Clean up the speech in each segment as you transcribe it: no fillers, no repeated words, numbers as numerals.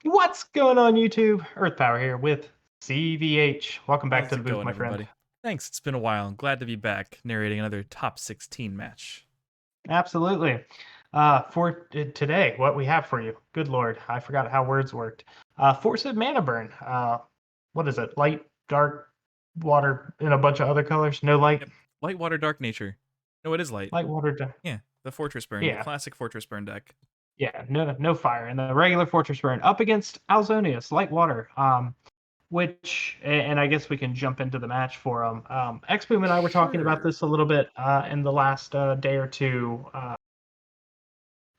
What's going on, YouTube? Earth Power here with CVH. Welcome back How's to the it booth, going, my friend. everybody? Thanks, it's been a while. I'm glad to be back narrating another top 16 match. Absolutely. For today, what we have for you, good Lord, I forgot how words worked. Force of Mana Burn. What is it? Light, dark, water, and a bunch of other colors? No light? Yep. Light water, dark nature. No, it is light. Light, water, dark. Yeah, the Fortress Burn, the Yeah, classic Fortress Burn deck. yeah, no fire. And the regular Fortress Burn up against Ailzonius, light water. Which and I guess we can jump into the match for them. X-Boom and I were talking about Sure. this a little bit in the last day or two.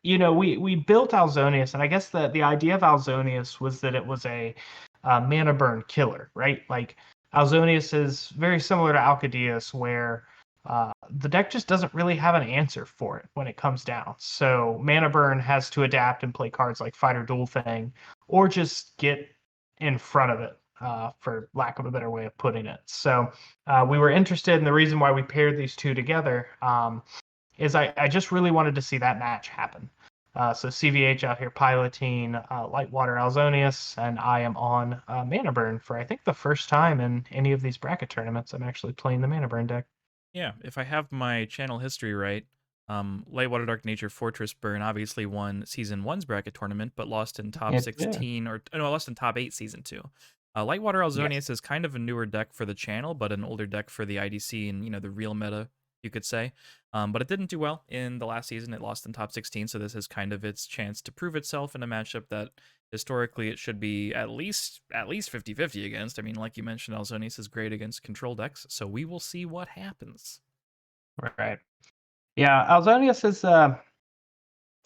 We built Ailzonius, and I guess the idea of Ailzonius was that it was a mana burn killer, right? Like Ailzonius is very similar to Alcadeus, where the deck just doesn't really have an answer for it when it comes down. So mana burn has to adapt and play cards like Fighter Duel Thing, or just get in front of it, for lack of a better way of putting it. So we were interested, in the reason why we paired these two together. Is I just really wanted to see that match happen. So CVH out here piloting Lightwater Ailzonius, and I am on Mana Burn for I think the first time in any of these bracket tournaments. I'm actually playing the Mana Burn deck. Yeah, if I have my channel history right, Light Water, Dark Nature, Fortress Burn obviously won Season 1's bracket tournament, but lost in top Yeah. 16, or no, lost in top 8 Season 2. Light Water Yes. Ailzonius is kind of a newer deck for the channel, but an older deck for the IDC and, the real meta, you could say. But it didn't do well in the last season. It lost in top 16, so this is kind of its chance to prove itself in a matchup that historically it should be at least 50-50 against. I mean, like you mentioned, Ailzonius is great against control decks, so we will see what happens. Right. Yeah, Ailzonius is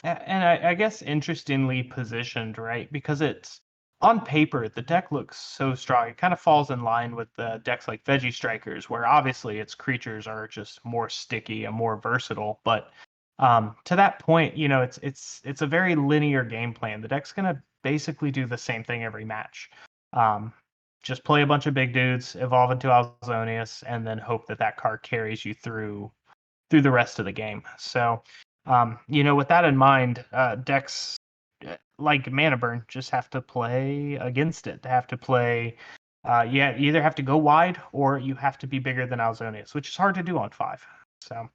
and I guess interestingly positioned, right? Because it's on paper, the deck looks so strong. It kind of falls in line with the decks like Veggie Strikers, where obviously its creatures are just more sticky and more versatile. But to that point, it's a very linear game plan. The deck's gonna basically do the same thing every match. Um, just play a bunch of big dudes, evolve into Ailzonius, and then hope that that card carries you through the rest of the game. So, with that in mind, decks like Mana Burn just have to play against it. They have to play. You either have to go wide or you have to be bigger than Ailzonius, which is hard to do on 5. So,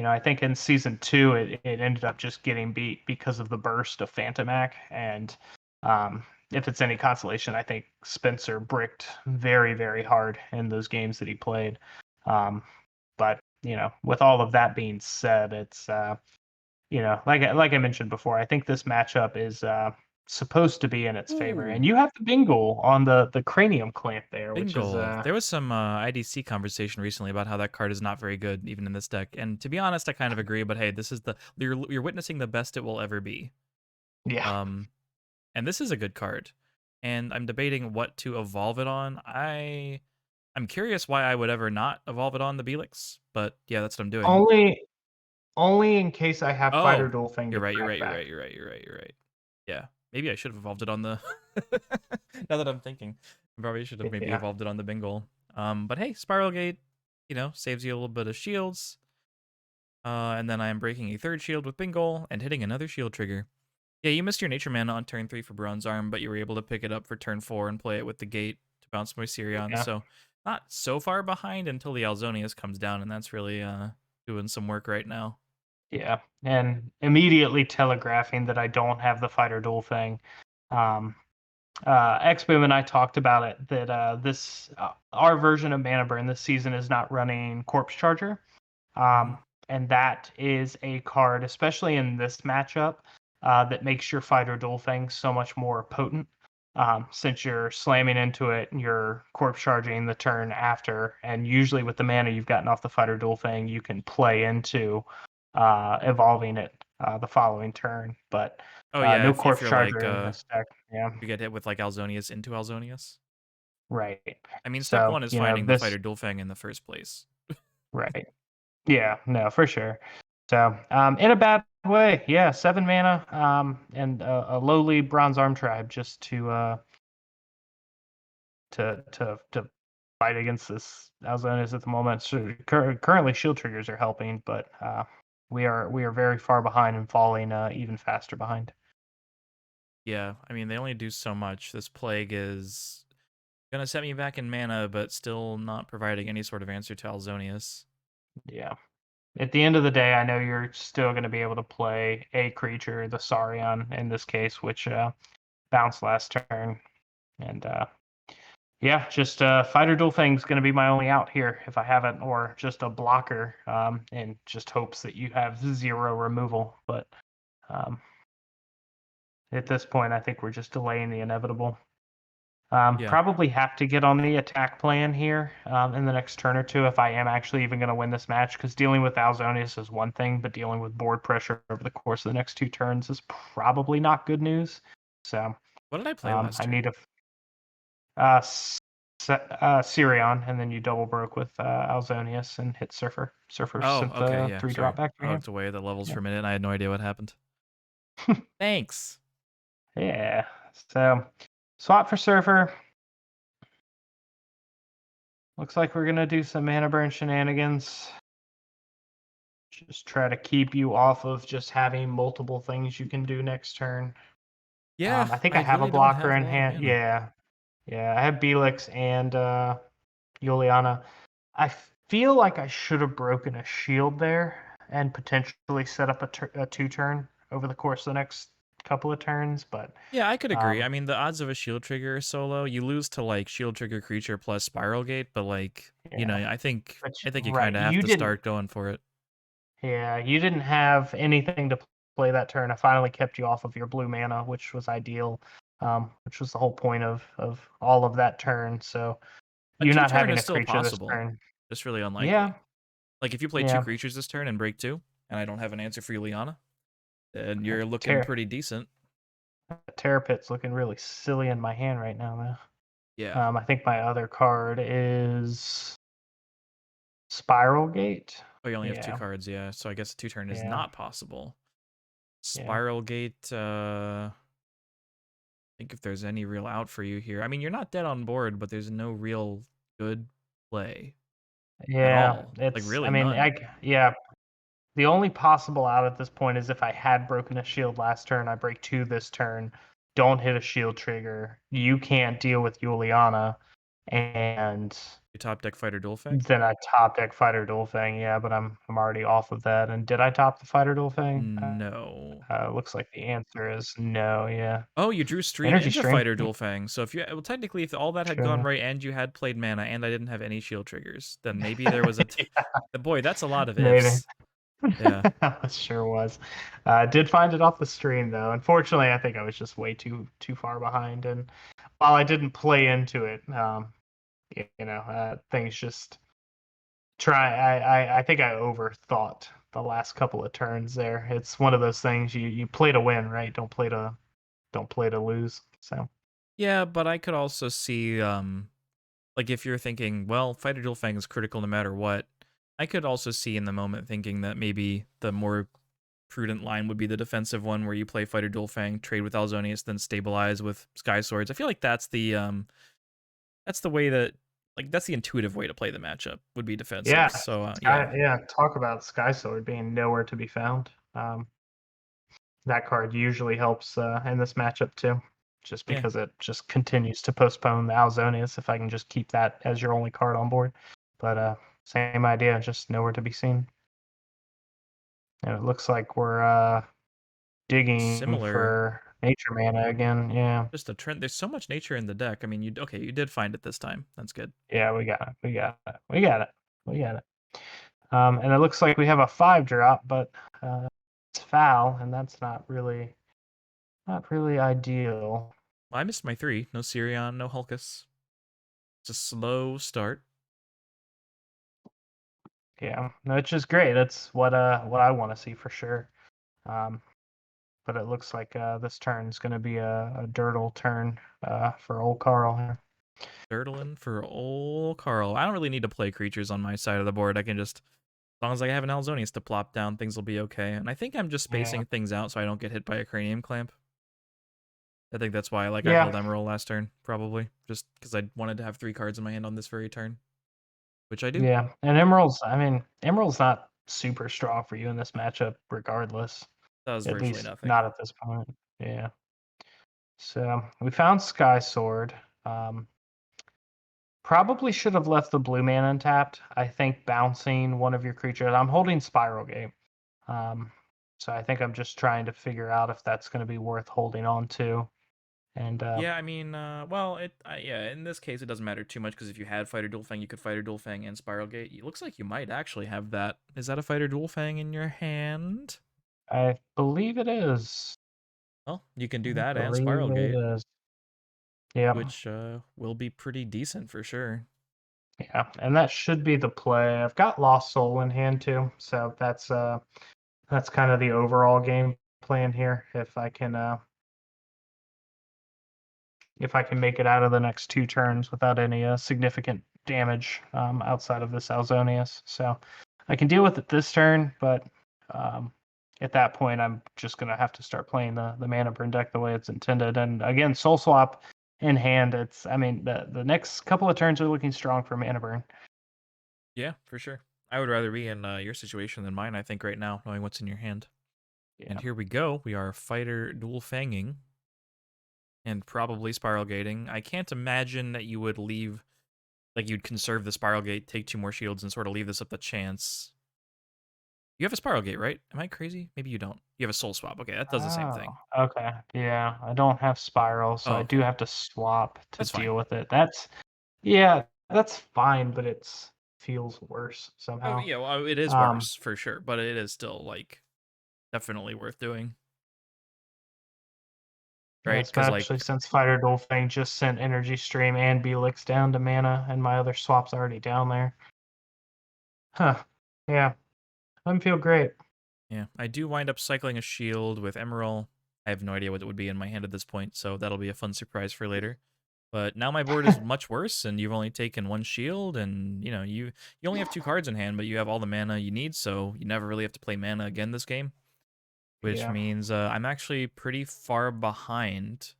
I think in season 2 it ended up just getting beat because of the burst of Phantomac. And if it's any consolation, I think Spencer bricked very, very hard in those games that he played. But with all of that being said, it's like I mentioned before, I think this matchup is supposed to be in its favor. And Ooh. you have the bingo on the cranium clamp there, which is Bingo. There was some IDC conversation recently about how that card is not very good, even in this deck. And to be honest, I kind of agree. But hey, this is you're witnessing the best it will ever be. yeah. Um, and this is a good card. And I'm debating what to evolve it on. I'm curious why I would ever not evolve it on the Belix, but yeah, that's what I'm doing. Only in case I have Fighter Oh, Duel thing you're to right. You're track right. You're back. right. You're right. You're right. You're right. Yeah, maybe I should have evolved it on the. Now that I'm thinking, I probably should have maybe Yeah. evolved it on the Bingle. But hey, Spiral Gate, saves you a little bit of shields. And then I am breaking a third shield with Bingle and hitting another shield trigger. Yeah, you missed your Nature Mana on turn 3 for Bronze Arm, but you were able to pick it up for turn 4 and play it with the Gate to bounce Moisirion. Yeah. So not so far behind until the Ailzonius comes down, and that's really doing some work right now. Yeah. And immediately telegraphing that I don't have the Fighter Duel thing. Um, X-Boom and I talked about it, that this our version of Mana Burn this season is not running Corpse Charger. Mhm. And that is a card, especially in this matchup, that makes your Fighter Duel thing so much more potent. Since you're slamming into it, you're corpse charging the turn after, and usually with the mana you've gotten off the Fighter Duel thing, you can play into evolving it the following turn. But Oh yeah, no if corpse you're like charger in this deck. Yeah, you get hit with like Ailzonius into Ailzonius. right. I mean, step So one is finding the this fighter Duelfang in the first place. right. Yeah, no, for sure. So, in a bad way, yeah, 7 mana, and a lowly bronze arm tribe just to fight against this Alzonius at the moment. So currently, shield triggers are helping, but we are very far behind and falling even faster behind. Yeah, I mean, they only do so much. This plague is gonna set me back in mana, but still not providing any sort of answer to Ailzonius. Yeah. At the end of the day, I know you're still going to be able to play a creature, the Saurion in this case, which bounced last turn. And yeah, just Fighter Duel Fang's going to be my only out here if I haven't, or just a blocker, and just hopes that you have 0 removal. But um, at this point, I think we're just delaying the inevitable. Yeah. Probably have to get on the attack plan here in the next turn or two if I am actually even going to win this match, because dealing with Ailzonius is one thing, but dealing with board pressure over the course of the next 2 turns is probably not good news. So What did I play last I turn? need a Sirion, and then you double broke with Ailzonius and hit Surfer. Surfer Oh, sent okay, the yeah, 3 drop sorry. back to I your hand. looked away at the levels Yeah. for a minute and I had no idea what happened. Thanks. Yeah. So swap for Surfer. Looks like we're gonna do some mana burn shenanigans. Just try to keep you off of just having multiple things you can do next turn. Yeah, I think I I have a really don't blocker have a in lot of hand. mana. Yeah, yeah. I have Belix and Juliana. I feel like I should have broken a shield there and potentially set up a 2-turn over the course of the next couple of turns, but Yeah, I could agree. I um, mean, the odds of a shield trigger solo, you lose to like shield trigger creature plus spiral gate, but like, yeah. I think But you right, kind of have you to didn't. start going for it. Yeah, you didn't have anything to play that turn. I finally kept you off of your blue mana, which was ideal, which was the whole point of all of that turn. So A you not two-turn having is a still creature this possible. turn. Just really Yeah, unlikely. Like if you play 2 yeah. creatures this turn and break 2, and I don't have an answer for Juliana, then That you're looking Terra, pretty decent. Terra Pit's looking really silly in my hand right now, though. Yeah. I think my other card is Spiral Gate. Oh, you only have 2 Yeah, cards, yeah. So I guess a 2-turn is yeah, not possible. yeah, Spiral Gate, think if there's any real out for you here. I mean, you're not dead on board, but there's no real good play at yeah. all. Like It's. I really mean, none. yeah. The only possible out at this point is if I had broken a shield last turn, I break 2 this turn, don't hit a shield trigger. You can't deal with Juliana, and You top deck fighter dual fang? then I top deck Fighter Duel Fang. Yeah, but I'm already off of that. And did I top the Fighter Duel Fang? No. Looks like the answer is no. Yeah, Oh, you drew stream Energy into Stream. fighter dual fang. So if you well, technically, if all that had gone Sure. right and you had played mana and I didn't have any shield triggers, then maybe there was a. Boy, that's a lot of Maybe. ifs. Yeah. It sure was. Did find it off the stream though. Unfortunately, I think I was just way too far behind, and while I didn't play into it, things just I think I overthought the last couple of turns there. It's one of those things you play to win, right? Don't play to lose. So Yeah, but I could also see like if you're thinking, well, fighter dual fang is critical no matter what, I could also see in the moment thinking that maybe the more prudent line would be the defensive one where you play fighter dual fang, trade with Ailzonius, then stabilize with Sky Swords. I feel like that's the way that like that's the intuitive way to play the matchup would be yeah, defensive. So yeah. talk about Sky Sword being nowhere to be found. That card usually helps in this matchup too, just Yeah. because it just continues to postpone the Ailzonius if I can just keep that as your only card on board. But same idea, just nowhere to be seen. And it looks like we're digging Similar. for nature mana again. Yeah. Just a trend. There's so much nature in the deck. I mean, you did find it this time. That's good. Yeah, we got it. We got it. We got it. We got it. And it looks like we have a 5-drop, but it's foul, and that's not really ideal. Well, I missed my 3. No Sirion, no Hulkus. It's a slow start. Yeah, no, it's just great. That's what I want to see for sure. Um, but it looks like this turn is going to be a dirtle turn for old Carl here. Dirtling for old Carl. I don't really need to play creatures on my side of the board. I can just, as long as I have an Ailzonius to plop down, things will be okay. And I think I'm just Yeah, spacing things out so I don't get hit by a cranium clamp. I think that's why I yeah, held Emerald last turn, probably. Just because I wanted to have 3 cards in my hand on this very turn. Which I do. yeah. And Emerald's, I mean, Emerald's not super strong for you in this matchup, regardless. That was At virtually least nothing. not at this point. Yeah. So we found Sky Sword. Um, Probably should have left the blue mana untapped. I think bouncing one of your creatures. I'm holding Spiral Gate. Um, so I think I'm just trying to figure out if that's going to be worth holding on to. And Yeah, I mean, well, yeah, in this case, it doesn't matter too much because if you had Fighter Dual Fang, you could Fighter Dual Fang and Spiral Gate. It looks like you might actually have that. Is that a Fighter Dual Fang in your hand? I believe it is. Well, you can do I that and believe Spiral it Gate, is. Yep. which will be pretty decent for sure. Yeah, and that should be the play. I've got Lost Soul in hand too, so that's kind of the overall game plan here. If I can make it out of the next 2 turns without any significant damage outside of this Ailzonius. So I can deal with it this turn, but um, at that point, I'm just going to have to start playing the mana burn deck the way it's intended. And again, Soul Swap in hand, I mean, the next couple of turns are looking strong for mana burn. Yeah, for sure. I would rather be in your situation than mine, I think, right now, knowing what's in your hand. And Yeah. here we go. We are Fighter Dual Fanging and probably Spiral Gating. I can't imagine that you would leave, like, you'd conserve the Spiral Gate, take 2 more shields, and sort of leave this up to chance. You have a Spiral Gate, right? Am I crazy? Maybe you don't. You have a Soul Swap. Okay, that does the same Oh, thing. okay. Yeah, I don't have Spiral, so Oh, I do okay. have to swap to That's fine. deal with it. Yeah, that's fine, but it's feels worse Oh, somehow. yeah, well, it is Um, worse, for sure, but it is still, like, definitely worth doing, yeah, right? Because, especially like, since Fighter Dolphin just sent Energy Stream and Belix down to mana, and my other swap's already down there. Huh. Yeah, doesn't feel great. yeah, I do wind up cycling a shield with Emerald. I have no idea what it would be in my hand at this point, so that'll be a fun surprise for later. But now my board is much worse, and you've only taken 1 shield, and you only have 2 cards in hand, but you have all the mana you need, so you never really have to play mana again this game. Which Yeah, means I'm actually pretty far behind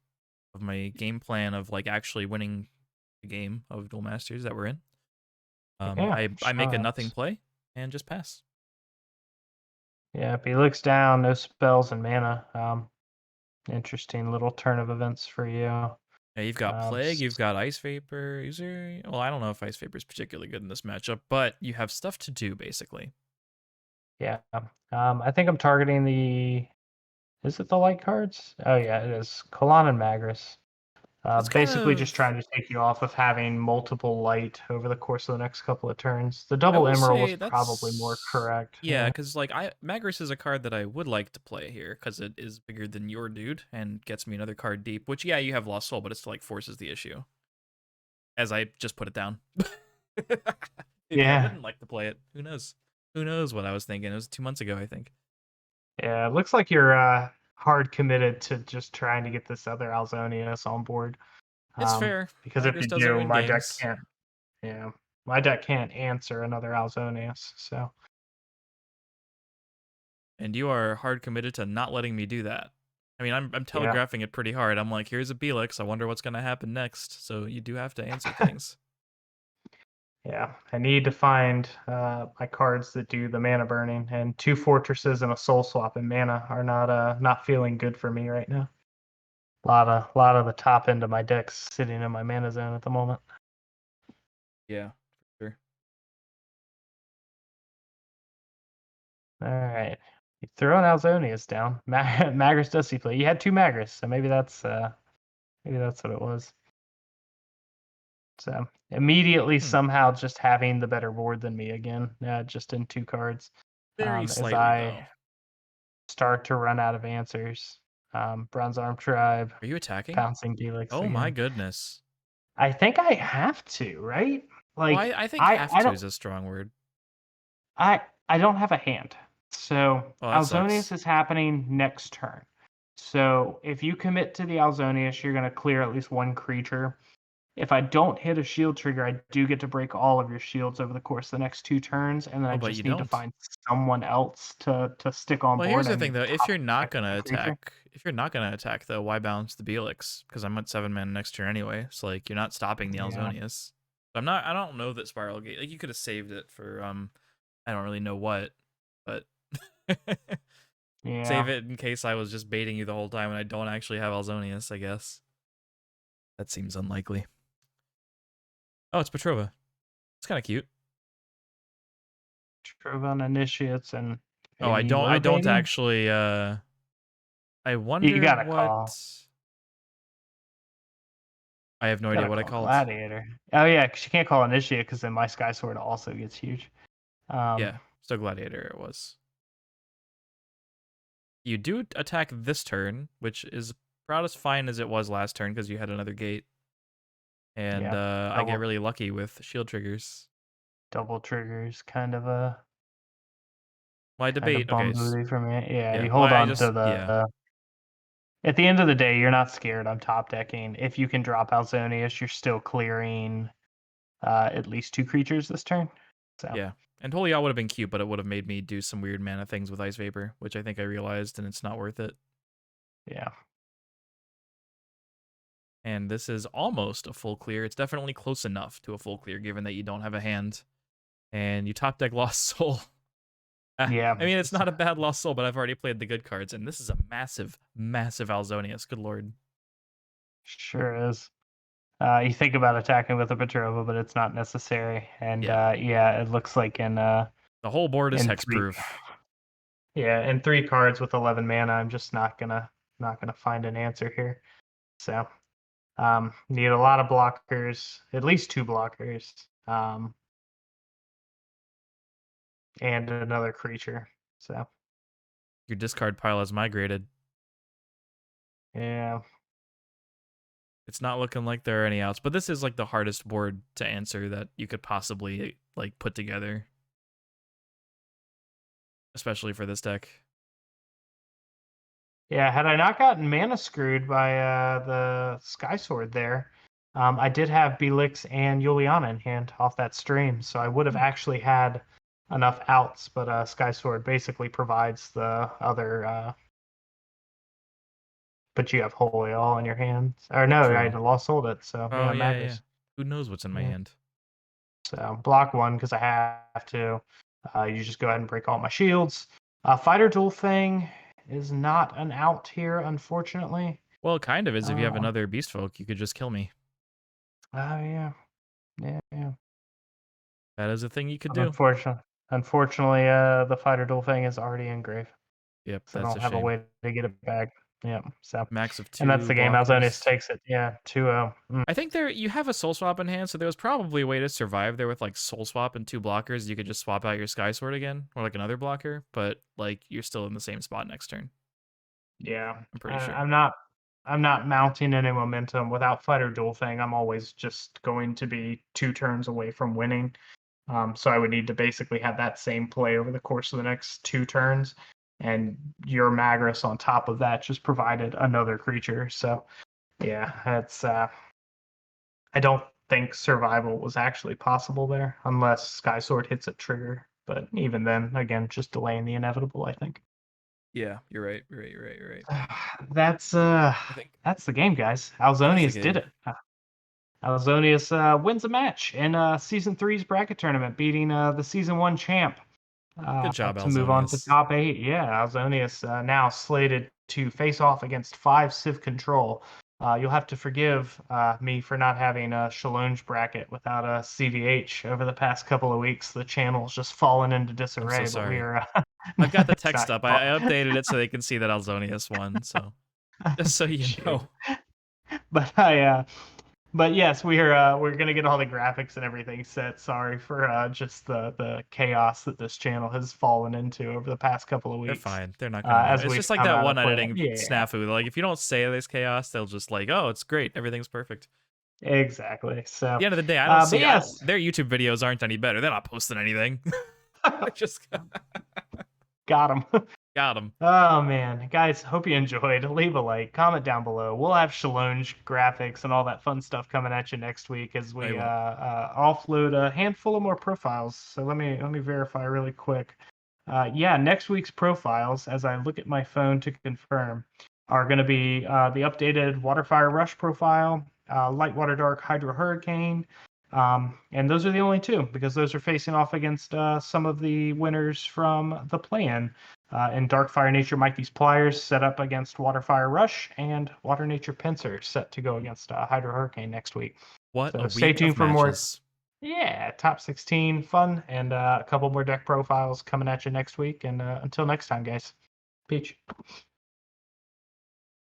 of my game plan of like actually winning the game of Duel Masters that we're in. yeah, I make a nothing shots. play and just pass. Yeah, Belix down, no spells and mana. Interesting little turn of events for you. Yeah, you've got Um, Plague, you've got Ice Vapor. Is there? Well, I don't know if Ice Vapor is particularly good in this matchup, but you have stuff to do basically. yeah. I think I'm targeting the. Is it the light cards? Oh yeah, it is. Kalan and Magris. That's kind Basically just of. trying to take you off of having multiple light over the course of the next couple of turns. The I double will emerald was say probably more that's. correct. Yeah, Yeah. because like Magris is a card that I would like to play here because it is bigger than your dude and gets me another card deep. Which yeah, you have Lost Soul, but it still like forces the issue. As I just put it down. Maybe I Yeah. wouldn't like to play it. Who knows? Who knows what I was thinking? It was 2 months ago, I think. Yeah. It looks like you're hard committed to just trying to get this other Ailzonius on board. It's fair. Because if Magris you doesn't do, win my deck games. can't. Yeah. My deck can't answer another Ailzonius. So And you are hard committed to not letting me do that. I mean, I'm yeah. telegraphing it pretty hard. I'm like, here's a Belix. I wonder what's gonna happen next. So you do have to answer things. Yeah, I need to find my cards that do the mana burning, and 2 fortresses and a soul swap in mana are not feeling good for me right now. A lot of the top end of my deck's sitting in my mana zone at the moment. Yeah, for sure. All right, you throw an Alzonius down. Magris does see play. You had 2 Magris, so maybe that's what it was. So immediately Hmm. somehow just having the better board than me again, just in 2 cards. Very As slightly I though. start to run out of answers. Bronze Arm Tribe, Are you attacking? Pouncing Helix Oh my again. goodness. I think I have to, right? Well, Like I think I have I to don't is a strong word. I don't have a hand. So Oh, that Alzonius sucks. is happening next turn. So if you commit to the Alzonius, you're gonna clear at least 1 creature. If I don't hit a shield trigger, I do get to break all of your shields over the course of the next 2 turns, and then Oh, I but you just need to don't. find someone else to stick on Well, board. here's I the thing need though. If top you're not deck of gonna a creature. attack, though, why bounce the Belix? Because I'm at 7 mana next turn anyway. So like, you're not stopping the Yeah. Ailzonius. I'm not. I don't know that Spiral Gate. Like, you could have saved it for I don't really know what, but Save Yeah. it in case I was just baiting you the whole time and I don't actually have Ailzonius, I guess. That seems unlikely. Oh, it's Petrova. It's kind of cute. Trovan initiates and Oh, and you I were don't baiting? actually I You wonder gotta what call. I have no idea Gotta what I call called. Gladiator. Oh yeah, 'cause you can't call Initiate because then my Sky Sword also gets huge. Yeah, so Gladiator it was. You do attack this turn, which is about as fine as it was last turn because you had another gate. And Yeah, I get really lucky with shield triggers. double triggers, kind of a Well, I debate. Okay, bum booty for me. Yeah, yeah. you Well, hold I on to just yeah. the. At the end of the day, you're not scared. I'm top decking. If you can drop Ailzonius, you're still clearing at least 2 creatures this turn. So Yeah. And Holy Yaw would have been cute, but it would have made me do some weird mana things with Ice Vapor, which I think I realized, and it's not worth it. yeah, And this is almost a full clear. It's definitely close enough to a full clear, given that you don't have a hand. And you top deck Lost Soul. yeah, I mean, it's not a bad Lost Soul, but I've already played the good cards, and this is a massive, massive Ailzonius. Good lord. sure is. You think about attacking with a Petrova, but it's not necessary. And Yeah. yeah, it looks like The whole board is in three. hexproof. Yeah, in 3 cards with 11 mana, I'm just not gonna find an answer here. So need a lot of blockers, at least 2 blockers, and another creature. So Your discard pile has migrated. yeah, It's not looking like there are any outs, but this is like the hardest board to answer that you could possibly like put together, especially for this deck. yeah. Had I not gotten mana screwed by the Sky Sword there, I did have Belix and Juliana in hand off that stream, so I would have Hmm. actually had enough outs. But Sky Sword basically provides the other. But you have Holy All in your hands. Or no, I True. lost sold it. So Oh yeah, yeah. Magus. Who knows what's in my Yeah. hand? So block 1 because I have to. You just go ahead and break all my shields. Fighter duel thing is not an out here, unfortunately. Well, it kind of is. If you have Oh another beast folk, you could just kill me. yeah, yeah. That is a thing you could But do. unfortunately, the fighter duel thing is already engraved, Yep, so I that's don't a have a shame. way to get it back. Yeah. So, Max of and that's 2 the game. Ailzonius blockers. takes it. Yeah, 2-0. I think there you have a soul swap in hand, so there was probably a way to survive there with like soul swap and 2 blockers. You could just swap out your sky sword again, or like another blocker, but like you're still in the same spot next turn. Yeah, I'm pretty sure. I'm not mounting any momentum without fighter duel thing. I'm always just going to be 2 turns away from winning. So I would need to basically have that same play over the course of the next 2 turns, and your Magrus on top of that just provided another creature. So yeah, it's I don't think survival was actually possible there unless Sky Sword hits a trigger. But even then, again, just delaying the inevitable, I think. Yeah, you're right. You're right. That's I think that's the game, guys. that is the Ailzonius did game. it. Ailzonius wins a match in season three's bracket tournament, beating the season 1 champ Good job, to move on to Ailzonius. top 8. Yeah, Ailzonius now slated to face off against 5 Civ Control. You'll have to forgive me for not having a Shalonge bracket without a CVH over the past couple of weeks. The channel's just fallen into I'm so disarray, but sorry. we're I've got the it's text not up. your I updated it so they can see that Ailzonius won. So just so you fault. know. But but yes, we're gonna get all the graphics and everything set. Sorry for just the chaos that this channel has fallen into over the past couple of They're weeks. fine. They're not gonna know. As It's we've just like come that out one of play. editing Yeah, snafu. Like if you don't say there's chaos, they'll just like, oh, it's great. Everything's perfect. exactly. At So, the end of the day, I don't but see yes, their YouTube videos aren't any better. They're not posting anything. They just got him. got them. Oh man, guys, hope you enjoyed. Leave a like, comment down below. We'll have Shalonge graphics and all that fun stuff coming at you next week as I we will. offload a handful of more profiles. So let me verify really quick. Yeah, next week's profiles, as I look at my phone to confirm, are going to be the updated Waterfire Rush profile, Light Water Dark Hydro Hurricane, and those are the only 2 because those are facing off against some of the winners from the plan. In Darkfire Nature, Mikey's Pliers set up against Waterfire Rush, and Water Nature Pincer set to go against Hydro Hurricane next week. What So a stay week tuned of for more. matches. Yeah, top 16 fun, and a couple more deck profiles coming at you next week. And until next time, guys, peach.